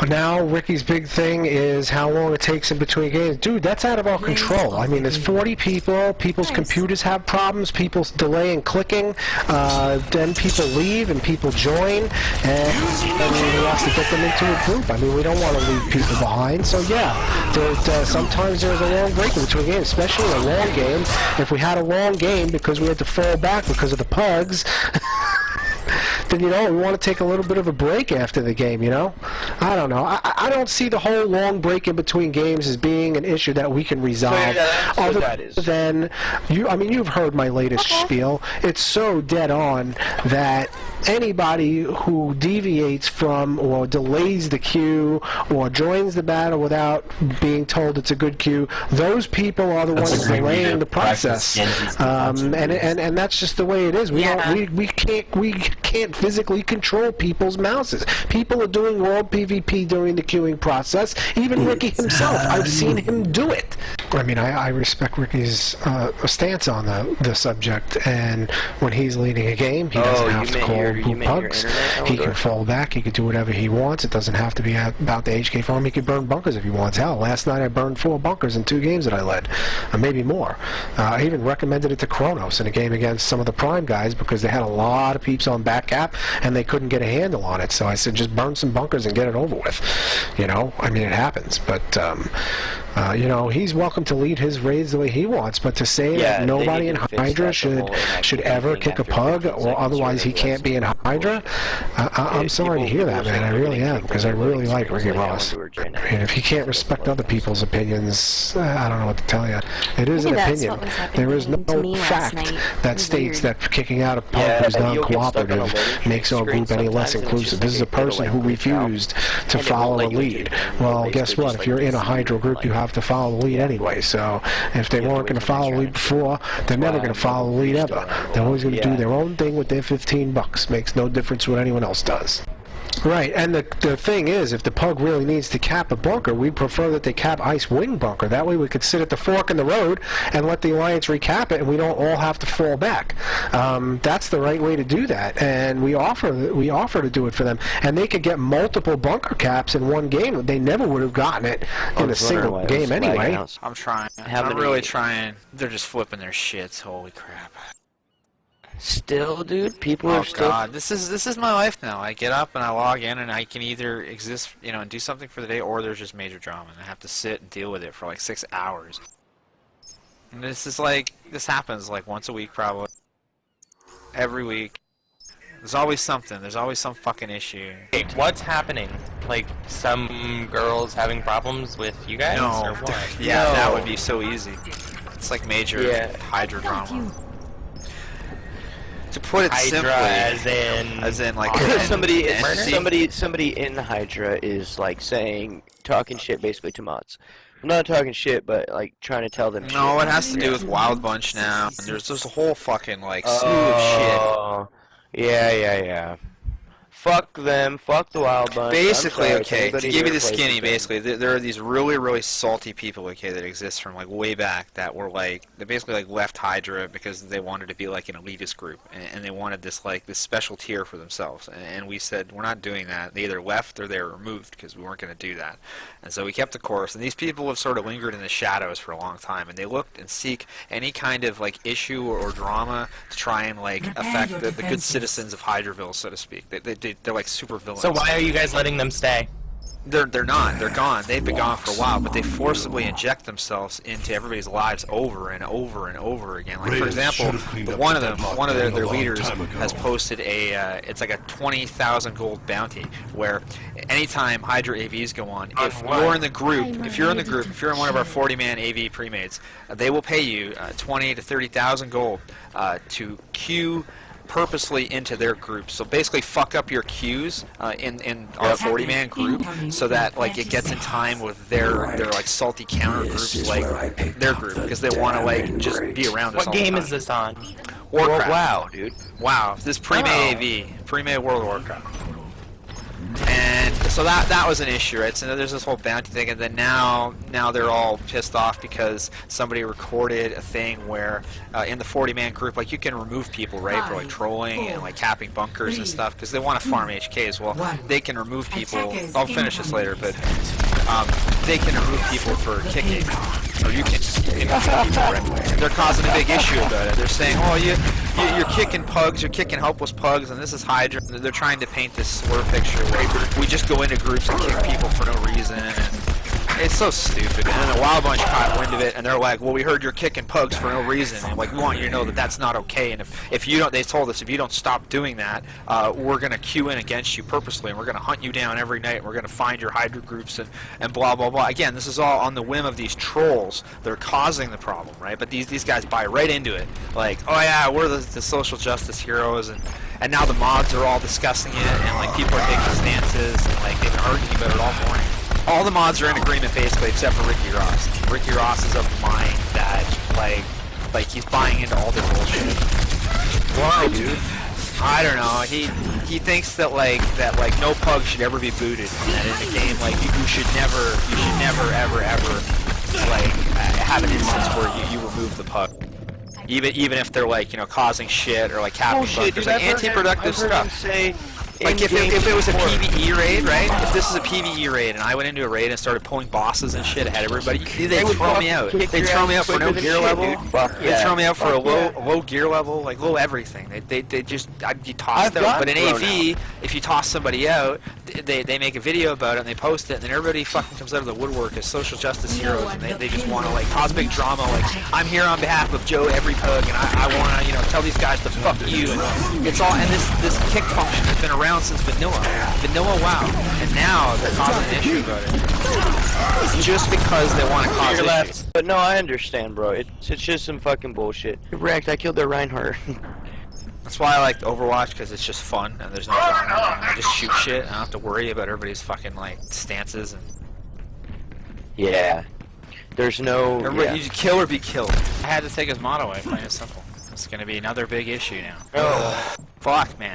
Now Ricky's big thing is how long it takes in between games. Dude, that's out of our control. I mean, there's 40 people, people's computers have problems, people's delaying clicking, then people leave and people join, and we have to get them into a group. I mean, we don't want to leave people behind, so yeah, sometimes there's a long break in between games, especially a long game. If we had a long game because we had to fall back because of the pugs, then, you know, we want to take a little bit of a break after the game, you know? I don't know. I don't see the whole long break in between games as being an issue that we can resolve. Other than, you've heard my latest spiel. It's so dead on that anybody who deviates from or delays the queue or joins the battle without being told it's a good queue, those people are the ones delaying the process. And that's just the way it is. We can't physically control people's mouses. People are doing world PvP during the queuing process. Even Ricky himself, I've seen him do it. I mean, I respect Ricky's stance on the subject, and when he's leading a game, he doesn't have to call who pugs. He can fall back, he can do whatever he wants. It doesn't have to be about the HK farm. He can burn bunkers if he wants. Hell, last night I burned 4 bunkers in 2 games that I led, maybe more. I even recommended it to Kronos in a game against some of the Prime guys because they had a lot of peeps on back cap and they couldn't get a handle on it. So I said, just burn some bunkers and get it over with. You know, I mean, it happens, but you know, he's welcome to lead his raids the way he wants, but to say that nobody in Hydra should ever kick a pug, or otherwise he can't be in Hydra, I'm sorry to hear that, man. I really am, because I really like Ricky Ross. I mean, if he can't respect other people's opinions, I don't know what to tell you. It is an opinion. There is no fact that states that kicking out a pug who's non-cooperative makes our group any less inclusive. This is a person who refused to follow a lead. Well, guess what? If you're in a Hydra group, you have to follow the lead anyway. So if they weren't going to follow the lead before, they're never going to follow the lead ever. They're always going to do their own thing with their $15. Makes no difference what anyone else does. Right, and the thing is, if the pug really needs to cap a bunker, we prefer that they cap Ice Wing bunker. That way we could sit at the fork in the road and let the Alliance recap it, and we don't all have to fall back. That's the right way to do that, and we offer to do it for them. And they could get multiple bunker caps in one game. They never would have gotten it in a single game anyway. I'm trying. I'm really trying. They're just flipping their shits. Holy crap. Still, dude, people are still... Oh god, this is my life now. I get up and I log in and I can either exist, you know, and do something for the day, or there's just major drama and I have to sit and deal with it for like 6 hours. And this is like, this happens like once a week probably. Every week. There's always something. There's always some fucking issue. Hey, what's happening? Like, some girls having problems with you guys? No. Or what? Yeah, no. That would be so easy. It's like major Hydra drama. To put it simply, as in like somebody in Hydra is like talking shit basically to mods. I'm not talking shit, but like trying to tell them. No, it has to do with Wild Bunch now. And there's this whole fucking like slew of shit. Yeah. Fuck them. Fuck the Wild Bunch. Basically, okay, to give you the skinny, basically, there are these really, really salty people, okay, that exist from, like, way back that were, like, they basically, like, left Hydra because they wanted to be, like, an elitist group, and they wanted this, like, this special tier for themselves, and we said, we're not doing that. They either left or they were removed because we weren't going to do that. And so we kept the course, and these people have sort of lingered in the shadows for a long time, and they looked and seek any kind of, like, issue or drama to try and, like, affect the good citizens of Hydraville, so to speak. They're like super villains. So why are you guys letting them stay? They're not. They're gone. They've been gone for a while, but they forcibly inject themselves into everybody's lives over and over and over again. Like, for example, one of their leaders has posted it's like a 20,000 gold bounty, where anytime Hydra AVs go on, if you're in the group, if you're in one of our 40-man AV premates, they will pay you 20 to 30,000 gold to queue purposely into their group. So basically fuck up your queues in our 40-man group so that like it gets in time with their like salty counter groups, like their group, because they want to like just be around us all the time. What game is this on? Warcraft. WoW, dude. WoW. This pre-made AV. Pre-made World of Warcraft. And so that was an issue, right? So there's this whole bounty thing, and then now they're all pissed off because somebody recorded a thing where in the 40-man group, like, you can remove people, right, for like trolling and like capping bunkers and stuff because they want to farm HKs. Well, they can remove people. I'll finish this later, but they can remove people for kicking, or you can kick people, right? They're causing a big issue about it. They're saying, oh, you're kicking pugs, you're kicking helpless pugs, and this is Hydra. They're trying to paint this slur picture where we just go into groups and kick people for no reason, and it's so stupid. And then the Wild Bunch caught wind of it, and they're like, well, we heard you're kicking pugs for no reason, and like, we want you to know that that's not okay, and if you don't, they told us, if you don't stop doing that, we're going to queue in against you purposely, and we're going to hunt you down every night, and we're going to find your Hydra groups, and blah, blah, blah. Again, this is all on the whim of these trolls that are causing the problem, right? But these guys buy right into it, like, oh yeah, we're the social justice heroes, and now the mods are all discussing it, and like, people are taking stances, and like, they've been arguing about it all morning. All the mods are in agreement basically, except for Ricky Ross. Ricky Ross is of the mind that like he's buying into all their bullshit. Why, dude? I don't know. He thinks that like no pug should ever be booted, and that in a game like you should never ever like have an instance where you remove the pug. Even if they're like, you know, causing shit or like capping bunkers, like anti-productive stuff. Like if it was a PvE raid, right? If this is a PvE raid and I went into a raid and started pulling bosses and shit ahead of everybody, they'd throw me out. They'd throw me out for no gear level. They'd throw me out for a low gear level, like low everything. They just, I'd be tossed out. But in AV, if you toss somebody out, they make a video about it and they post it, and then everybody fucking comes out of the woodwork as social justice heroes, and they just want to like cause big drama. Like, I'm here on behalf of Joe Every Pug, and I want to, you know, tell these guys to fuck you. And it's all, and this kick function has been around since vanilla WoW, and now they're causing an issue about it. It's just because they want to cause issues. But no, I understand, bro. It's just some fucking bullshit. Wrecked. I killed their Reinhardt. That's why I like Overwatch, because it's just fun and there's no drama. I just shoot shit. I don't have to worry about everybody's fucking like stances and. Yeah. There's no. Everybody, you kill or be killed. I had to take his mod away. Plain and simple. It's gonna be another big issue now. Oh. Fuck, man.